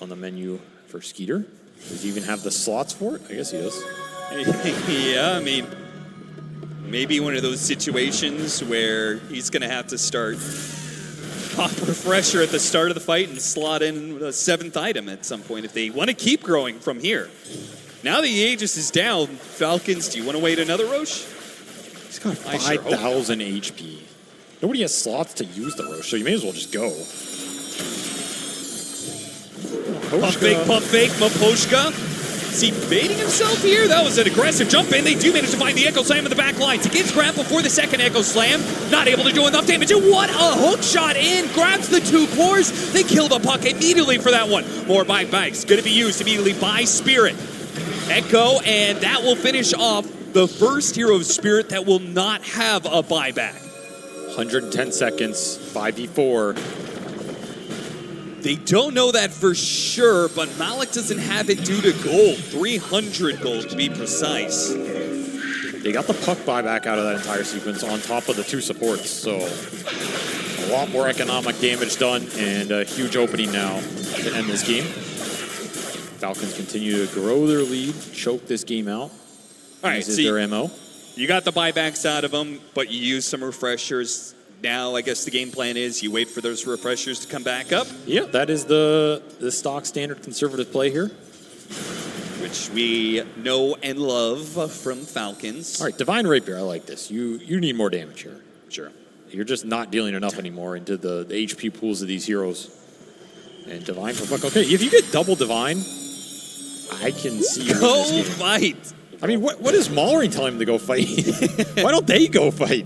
on the menu for Skeeter. Does he even have the slots for it? I guess he does. Yeah, I mean, maybe one of those situations where he's going to have to start pop refresher at the start of the fight and slot in a 7th item at some point if they want to keep growing from here. Now the Aegis is down. Falcons, do you want to wait another Roche? He's got 5,000 HP. Nobody has slots to use the Roche, so you may as well just go. Pump fake, Maposhka. Is he baiting himself here? That was an aggressive jump in. They do manage to find the Echo Slam in the back line. Gets grabbed before the second Echo Slam. Not able to do enough damage. And what a hook shot in. Grabs the 2 cores. They kill the puck immediately for that one. More buybacks. Going to be used immediately by Spirit. Echo, and that will finish off the first hero of Spirit that will not have a buyback. 110 seconds, 5v4. They don't know that for sure, but Malik doesn't have it due to gold. 300 gold to be precise. They got the puck buyback out of that entire sequence on top of the 2 supports, so a lot more economic damage done and a huge opening now to end this game. Falcons continue to grow their lead, choke this game out. All right, this is their MO. You got the buybacks out of them, but you use some refreshers. Now, I guess the game plan is you wait for those refreshers to come back up. Yeah, that is the stock standard conservative play here. Which we know and love from Falcons. All right, Divine Rapier, I like this. You need more damage here. Sure. You're just not dealing enough anymore into the HP pools of these heroes. And Divine for buck. Okay, if you get double Divine, I can see you go in this game. Fight. I mean, what is Maulering telling him to go fight? Why don't they go fight?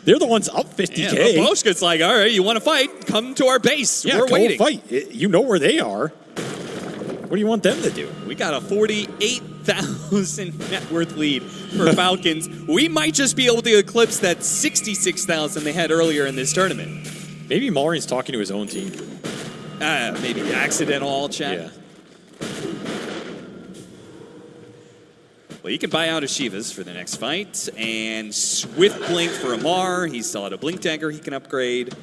They're the ones up 50K. Yeah, Boschka's like, all right, you want to fight? Come to our base. Yeah, we're waiting. Fight. You know where they are. What do you want them to do? We got a 48,000 net worth lead for Falcons. We might just be able to eclipse that 66,000 they had earlier in this tournament. Maybe Maulering's talking to his own team. Maybe accidental all chat. Yeah. Well, you can buy out Ashivas for the next fight, and Swift Blink for Amar. He's still at a Blink Dagger he can upgrade.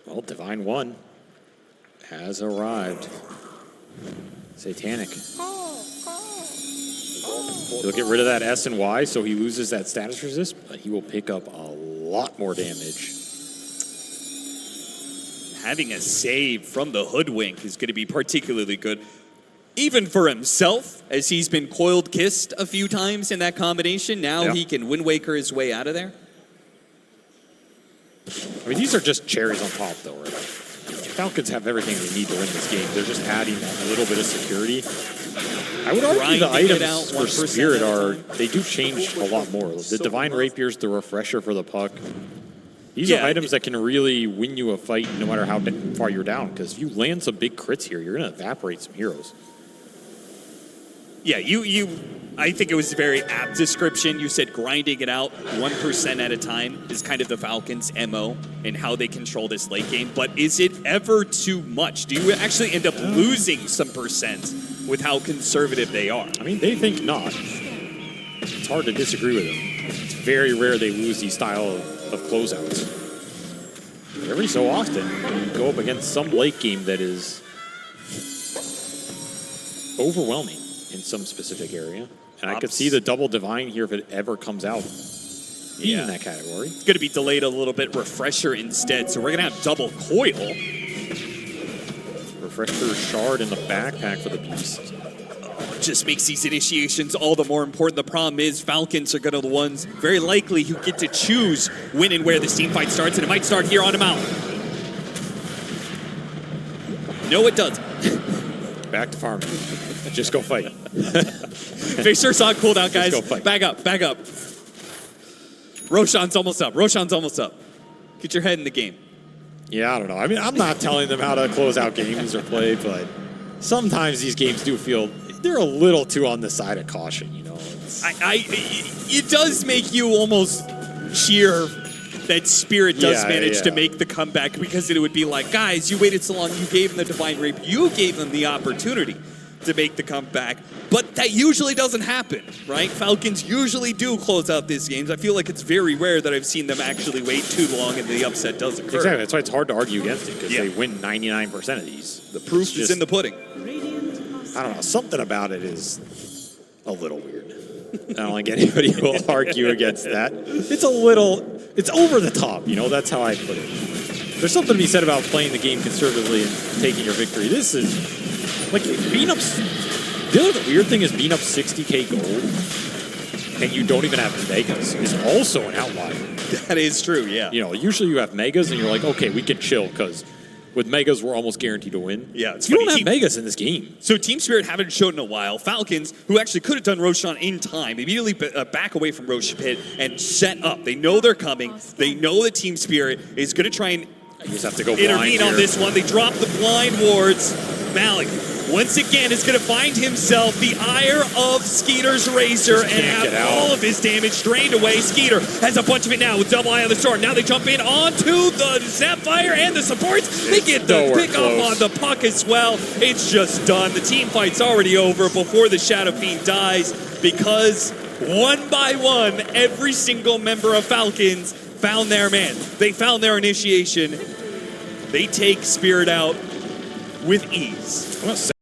Well, Divine 1 has arrived. Satanic. He'll get rid of that S and Y, so he loses that status resist, but he will pick up a lot more damage. Having a save from the Hoodwink is going to be particularly good. Even for himself, as he's been coiled kissed a few times in that combination, now he can Wind Waker his way out of there. I mean, these are just cherries on top, though, right? Falcons have everything they need to win this game. They're just adding a little bit of security. I would argue the items for Spirit they do change a lot more. The Divine Rapier's the refresher for the puck. These are items that can really win you a fight no matter how far you're down. Because if you land some big crits here, you're going to evaporate some heroes. Yeah, I think it was a very apt description. You said grinding it out 1% at a time is kind of the Falcons' MO and how they control this late game. But is it ever too much? Do you actually end up losing some percent with how conservative they are? I mean, they think not. It's hard to disagree with them. It's very rare they lose these style of closeouts. Every so often, you go up against some late game that is overwhelming in some specific area. And I could see the double divine here if it ever comes out being in that category. It's going to be delayed a little bit. Refresher instead. So we're going to have double coil. Refresher shard in the backpack for the beast. Just makes these initiations all the more important. The problem is Falcons are going to be the ones very likely who get to choose when and where this team fight starts, and it might start here on a mountain. No, it doesn't. Back to farming. Just go fight. Fisher's on cooldown, guys. Just go fight. Back up, back up. Roshan's almost up. Roshan's almost up. Get your head in the game. Yeah, I don't know. I mean, I'm not telling them how to close out games or play, but sometimes these games do feel they're a little too on the side of caution, you know. It does make you almost cheer that Spirit does manage to make the comeback, because it would be like, guys, you waited so long, you gave them the Divine Rape, you gave them the opportunity to make the comeback, but that usually doesn't happen, right? Falcons usually do close out these games. I feel like it's very rare that I've seen them actually wait too long and the upset does occur. Exactly, that's why it's hard to argue against it, because they win 99% of these. The proof is in the pudding. I don't know, something about it is a little weird. I don't think anybody will argue against that. It's a little, it's over the top, you know, that's how I put it. There's something to be said about playing the game conservatively and taking your victory. This is, like, being up, the weird thing is being up 60k gold and you don't even have megas is also an outlier. That is true, yeah. You know, usually you have megas and you're like, okay, we can chill, because with megas, we're almost guaranteed to win. Yeah, it's you funny. don't have megas in this game. So Team Spirit haven't shown in a while. Falcons, who actually could have done Roshan in time, immediately back away from Rosh Pit and set up. They know they're coming. They know that Team Spirit is going to try and you just have to go intervene on this one. They drop the blind wards. Malik, once again, is going to find himself the ire of Skeeter's Razor and have all of his damage drained away. Skeeter has a bunch of it now with double eye on the sword. Now they jump in onto the Sapphire and the supports. They get the pick up on the puck as well. It's just done. The team fight's already over before the Shadow Fiend dies, because one by one, every single member of Falcons found their man. They found their initiation. They take Spirit out with ease.